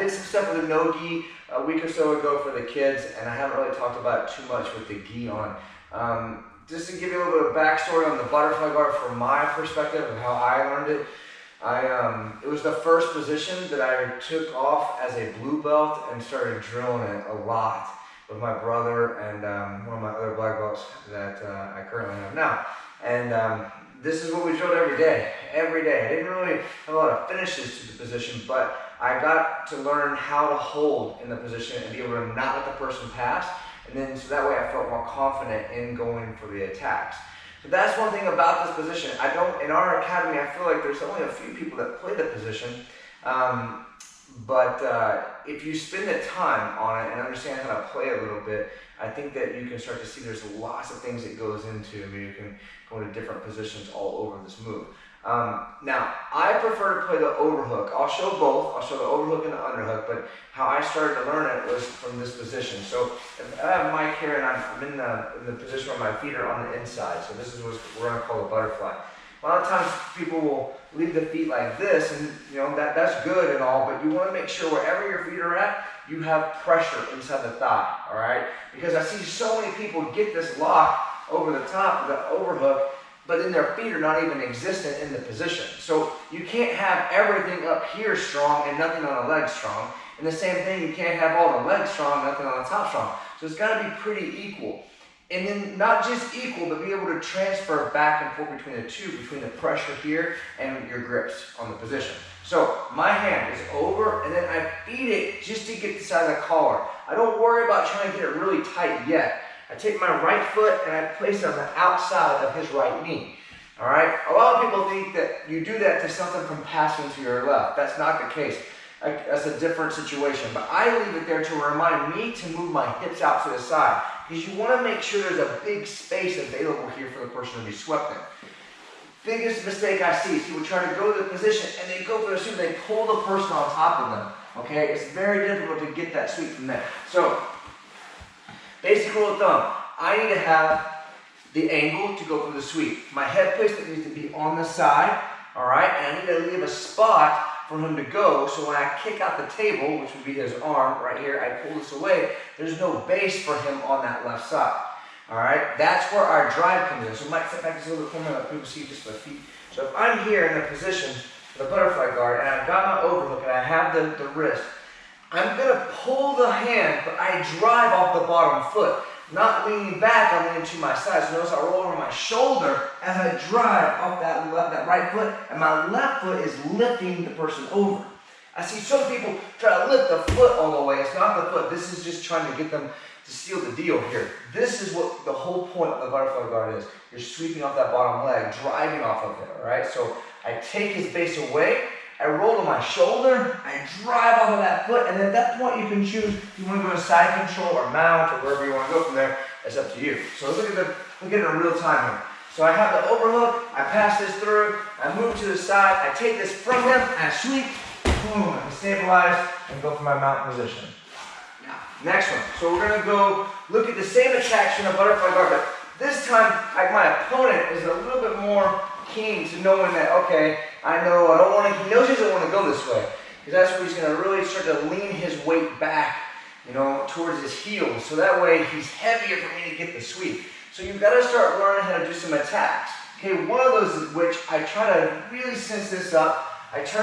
did some stuff with the no gi a week or so ago for the kids, and I haven't really talked about it too much with the gi on. Just to give you a little bit of backstory on the butterfly guard from my perspective and how I learned it. It was the first position that I took off as a blue belt and started drilling it a lot with my brother and one of my other black belts that I currently have now. And this is what we drilled every day. Every day. I didn't really have a lot of finishes to the position, but I got to learn how to hold in the position and be able to not let the person pass. And then so that way I felt more confident in going for the attacks. So that's one thing about this position. In our academy, I feel like there's only a few people that play the position. But if you spend the time on it and understand how to play a little bit, I think that you can start to see there's lots of things that goes into it. You can go into different positions all over this move. Now, I prefer to play the overhook. I'll show both. I'll show the overhook and the underhook, but how I started to learn it was from this position. So if I have Mike here and I'm in the position where my feet are on the inside. So this is what we're going to call a butterfly. A lot of times people will leave the feet like this, and that's good and all, but you want to make sure wherever your feet are at, you have pressure inside the thigh, all right? Because I see so many people get this lock over the top of the overhook, but then their feet are not even existent in the position. So you can't have everything up here strong and nothing on the legs strong. And the same thing, you can't have all the legs strong, nothing on the top strong. So it's got to be pretty equal. And then not just equal, but be able to transfer back and forth between the two, between the pressure here and your grips on the position. So my hand is over, and then I feed it just to get the side of the collar. I don't worry about trying to get it really tight yet. I take my right foot and I place it on the outside of his right knee. All right? A lot of people think that you do that to stop them from passing to your left. That's not the case. That's a different situation. But I leave it there to remind me to move my hips out to the side, because you want to make sure there's a big space available here for the person to be swept in. Biggest mistake I see is people try to go to the position and they go for the sweep, they pull the person on top of them. Okay? It's very difficult to get that sweep from there. So, basic rule of thumb, I need to have the angle to go for the sweep. My head placement needs to be on the side, all right? And I need to leave a spot for him to go, so when I kick out the table, which would be his arm right here, I pull this away, there's no base for him on that left side. All right? That's where our drive comes in. So I might step back just a little bit for me, let people see just my feet. So if I'm here in a position for the butterfly guard, and I've got my overhook, and I have the wrist, I'm going to pull the hand, but I drive off the bottom foot. Not leaning back, I'm leaning to my side. So notice I roll over my shoulder as I drive off that right foot, and my left foot is lifting the person over. I see some people try to lift the foot all the way. It's not the foot. This is just trying to get them to seal the deal here. This is what the whole point of the butterfly guard is. You're sweeping off that bottom leg, driving off of it, all right? So I take his base away, I roll to my shoulder, I drive off of that foot, and at that point you can choose if you want to go to side control or mount or wherever you want to go from there. It's up to you. So look at it in real time here. So I have the overhook, I pass this through, I move to the side, I take this from him, I sweep, boom, I stabilize, and go for my mount position. Now, next one. So we're going to go look at the same attacks from the butterfly guard, but this time my opponent is a little bit more keen to knowing that, okay, I know I don't want to, he knows he doesn't want to go this way, because that's where he's going to really start to lean his weight back, towards his heels, so that way he's heavier for me to get the sweep. So you've got to start learning how to do some attacks. Okay, one of those is which I try to really sense this up. I turn